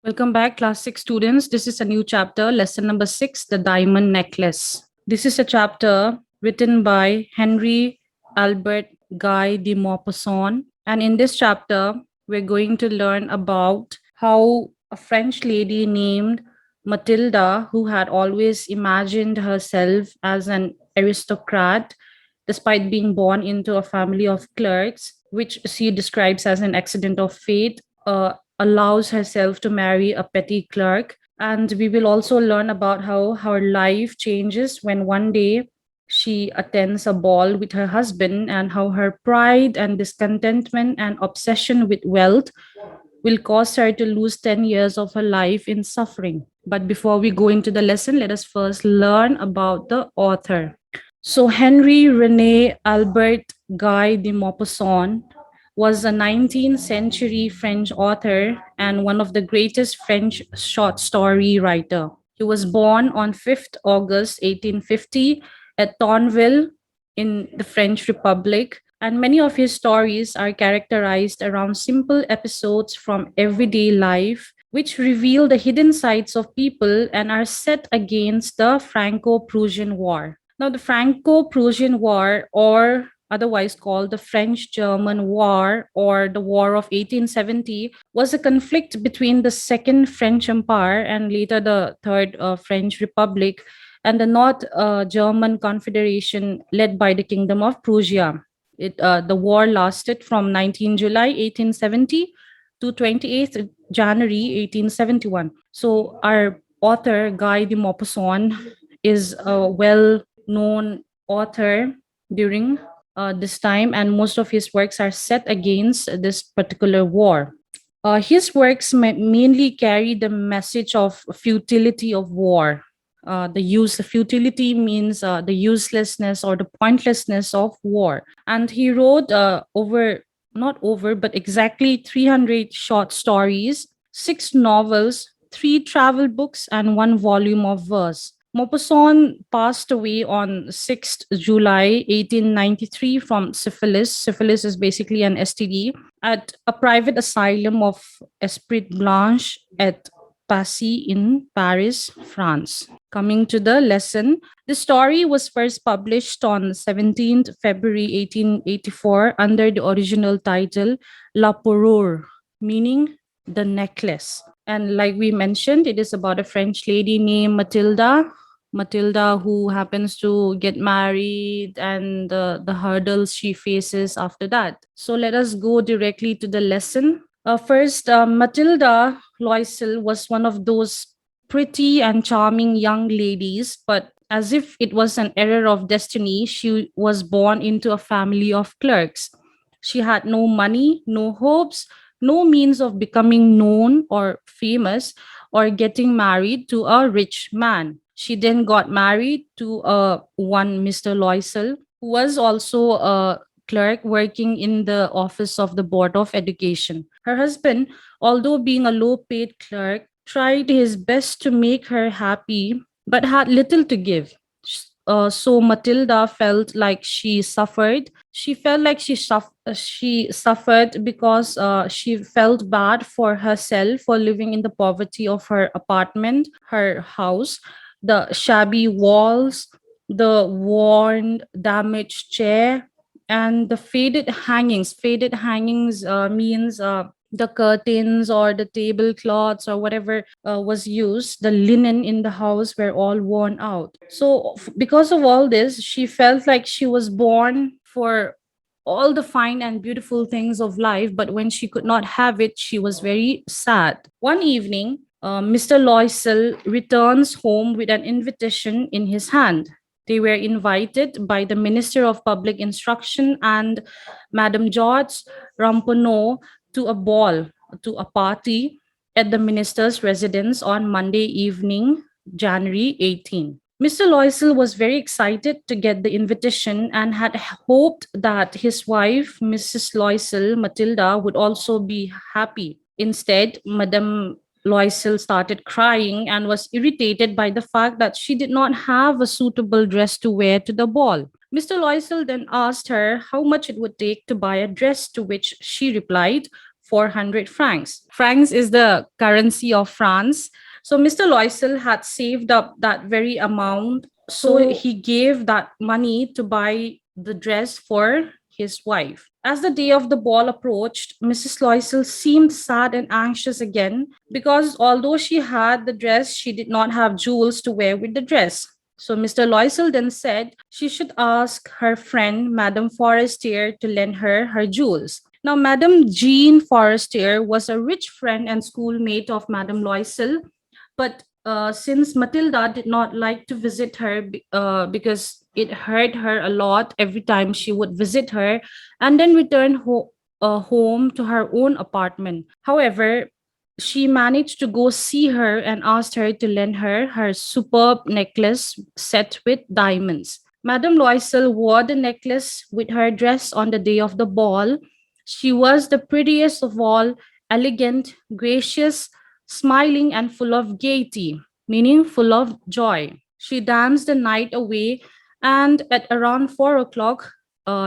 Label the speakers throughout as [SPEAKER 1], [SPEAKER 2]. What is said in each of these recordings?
[SPEAKER 1] Welcome back, Class 6 students. This is a new chapter, lesson number 6, The Diamond Necklace. This is a chapter written by Henry Albert Guy de Maupassant. And in this chapter, we're going to learn about how a French lady named Matilda, who had always imagined herself as an aristocrat, despite being born into a family of clerks, which she describes as an accident of fate, allows herself to marry a petty clerk. And we will also learn about how her life changes when one day she attends a ball with her husband, and how her pride and discontentment and obsession with wealth will cause her to lose 10 years of her life in suffering. But before we go into the lesson, let us first learn about the author. So, Henry Rene Albert Guy de Maupassant was a 19th century French author and one of the greatest French short story writer. He was born on 5th August 1850 at Thionville in the French Republic, and many of his stories are characterized around simple episodes from everyday life which reveal the hidden sides of people and are set against the Franco-Prussian War. Now, the Franco Prussian War, or otherwise called the French German War or the War of 1870, was a conflict between the Second French Empire and later the Third French Republic and the North German Confederation led by the Kingdom of Prussia. The war lasted from 19 July 1870 to 28th January 1871. So, our author, Guy de Maupassant, is a well known author during this time, and most of his works are set against this particular war. His works mainly carry the message of futility of war. The futility means the uselessness or the pointlessness of war. And he wrote not over, but exactly 300 short stories, 6 novels, 3 travel books, and 1 volume of verse. Maupassant passed away on 6th July 1893 from syphilis. Syphilis is basically an STD at a private asylum of Esprit Blanche at Passy in Paris, France. Coming to the lesson, the story was first published on 17th February 1884 under the original title La Pourure, meaning the necklace. And like we mentioned, it is about a French lady named Matilda, who happens to get married, and the hurdles she faces after that. So let us go directly to the lesson. First, Matilda Loisel was one of those pretty and charming young ladies, but as if it was an error of destiny, she was born into a family of clerks. She had no money, no hopes, no means of becoming known or famous or getting married to a rich man. She then got married to one Mr. Loisel, who was also a clerk working in the office of the Board of Education. Her husband, although being a low paid clerk, tried his best to make her happy but had little to give. So Matilda felt like she suffered. She felt like she suffered because she felt bad for herself for living in the poverty of her apartment, her house, the shabby walls, the worn, damaged chair, and the faded hangings. Faded hangings means the curtains or the tablecloths or whatever was used, the linen in the house were all worn out. So, because of all this, she felt like she was born for all the fine and beautiful things of life, but when she could not have it, she was very sad. One evening, Mr. Loisel returns home with an invitation in his hand. They were invited by the Minister of Public Instruction and Madame George Ramponneau to a ball, to a party at the minister's residence on Monday evening, January 18. Mr. Loisel was very excited to get the invitation and had hoped that his wife, Mrs. Loisel, Matilda, would also be happy. Instead, Madame Loisel started crying and was irritated by the fact that she did not have a suitable dress to wear to the ball. Mr. Loisel then asked her how much it would take to buy a dress, to which she replied, 400 francs. Francs is the currency of France. So Mr. Loisel had saved up that very amount. So he gave that money to buy the dress for his wife. As the day of the ball approached, Mrs. Loisel seemed sad and anxious again because although she had the dress, she did not have jewels to wear with the dress. So Mr. Loisel then said she should ask her friend, Madame Forestier, to lend her jewels. Now, Madame Jean Forestier was a rich friend and schoolmate of Madame Loisel, but since Matilda did not like to visit her because it hurt her a lot every time she would visit her and then return home to her own apartment. However, she managed to go see her and asked her to lend her superb necklace set with diamonds. Madame Loisel wore the necklace with her dress on the day of the ball. She was the prettiest of all, elegant, gracious, smiling, and full of gaiety, meaning full of joy. She danced the night away, and at around 4 o'clock,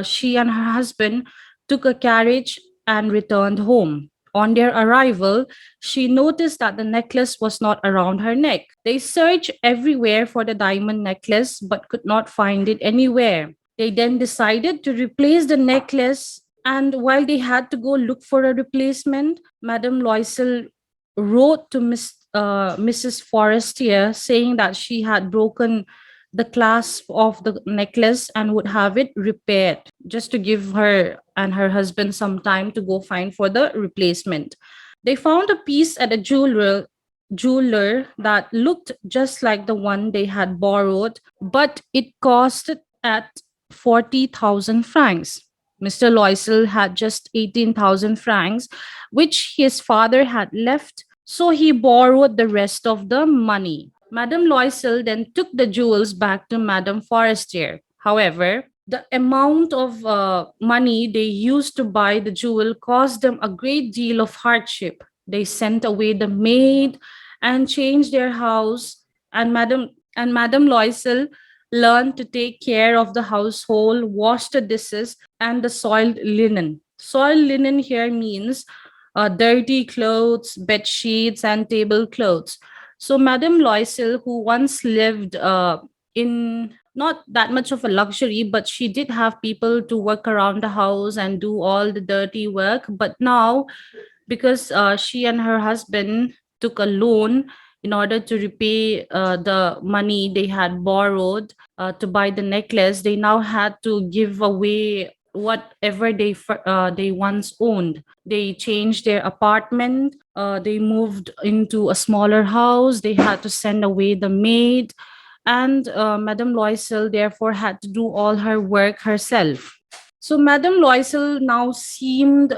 [SPEAKER 1] she and her husband took a carriage and returned home. On their arrival, she noticed that the necklace was not around her neck. They searched everywhere for the diamond necklace but could not find it anywhere. They then decided to replace the necklace, and while they had to go look for a replacement, Madame Loisel wrote to Mrs. Forestier saying that she had broken the clasp of the necklace and would have it repaired, just to give her and her husband some time to go find for the replacement. They found a piece at a jeweler that looked just like the one they had borrowed, but it cost at 40,000 francs. Mr. Loisel had just 18,000 francs, which his father had left, so he borrowed the rest of the money. Madame Loisel then took the jewels back to Madame Forestier. However, the amount of money they used to buy the jewel caused them a great deal of hardship. They sent away the maid and changed their house, and Madame Loisel learned to take care of the household, wash the dishes, and the soiled linen. Soiled linen here means dirty clothes, bed sheets, and tablecloths. So Madame Loisel, who once lived in not that much of a luxury, but she did have people to work around the house and do all the dirty work. But now, because she and her husband took a loan in order to repay the money they had borrowed to buy the necklace, they now had to give away whatever they once owned. They changed their apartment. They moved into a smaller house. They had to send away the maid, and Madame Loisel therefore had to do all her work herself. So Madame Loisel now seemed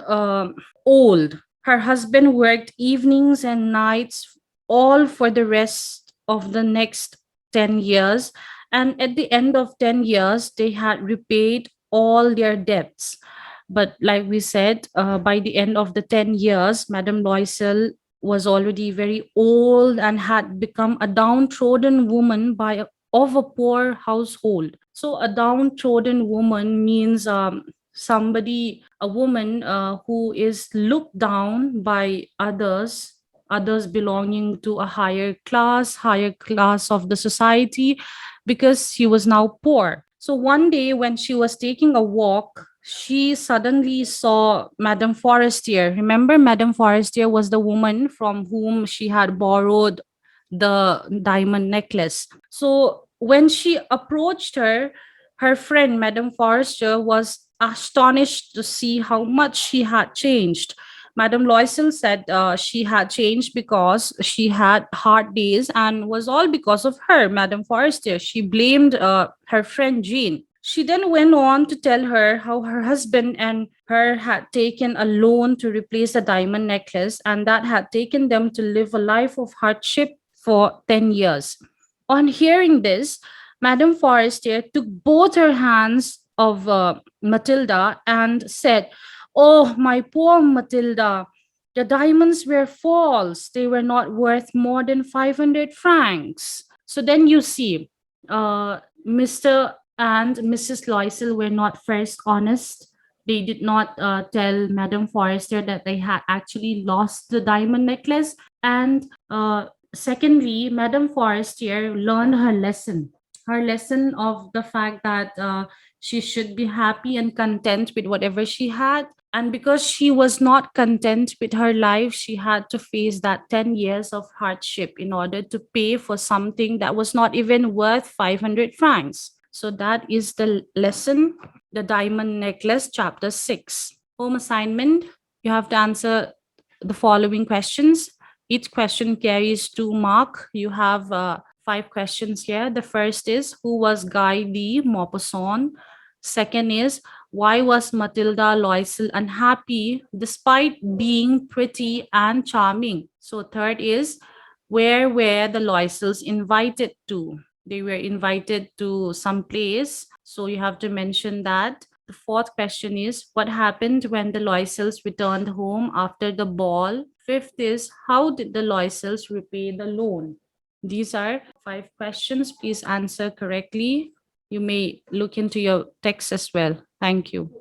[SPEAKER 1] old. Her husband worked evenings and nights, all for the rest of the next 10 years. And at the end of 10 years, they had repaid all their debts. But like we said, by the end of the 10 years, Madame Loisel was already very old and had become a downtrodden woman of a poor household. So a downtrodden woman means a woman who is looked down by others belonging to a higher class of the society, because she was now poor. So one day when she was taking a walk, she suddenly saw Madame Forestier. Remember, Madame Forestier was the woman from whom she had borrowed the diamond necklace. So when she approached her, her friend, Madame Forestier, was astonished to see how much she had changed. Madame Loisel said she had changed because she had hard days and was all because of her, Madame Forestier. She blamed her friend Jean. She then went on to tell her how her husband and her had taken a loan to replace the diamond necklace, and that had taken them to live a life of hardship for 10 years. On hearing this, Madame Forestier took both her hands of Matilda and said, "Oh, my poor Matilda, the diamonds were false. They were not worth more than 500 francs." So then you see, Mr. and Mrs. Loisel were not first honest. they did not tell Madame Forrester that they had actually lost the diamond necklace. And secondly, Madame Forrester learned her lesson of the fact that she should be happy and content with whatever she had. And because she was not content with her life, she had to face that 10 years of hardship in order to pay for something that was not even worth 500 francs. So that is the lesson, the diamond necklace, chapter 6. Home assignment, you have to answer the following questions. Each question carries 2 marks. You have 5 questions here. The first is, who was Guy de Maupassant? Second is, why was Matilda Loisel unhappy despite being pretty and charming? So third is, where were the Loisels invited to? They were invited to some place. So you have to mention that. The fourth question is, what happened when the Loisels returned home after the ball? Fifth is, how did the Loisels repay the loan? These are 5 questions. Please answer correctly. You may look into your text as well. Thank you.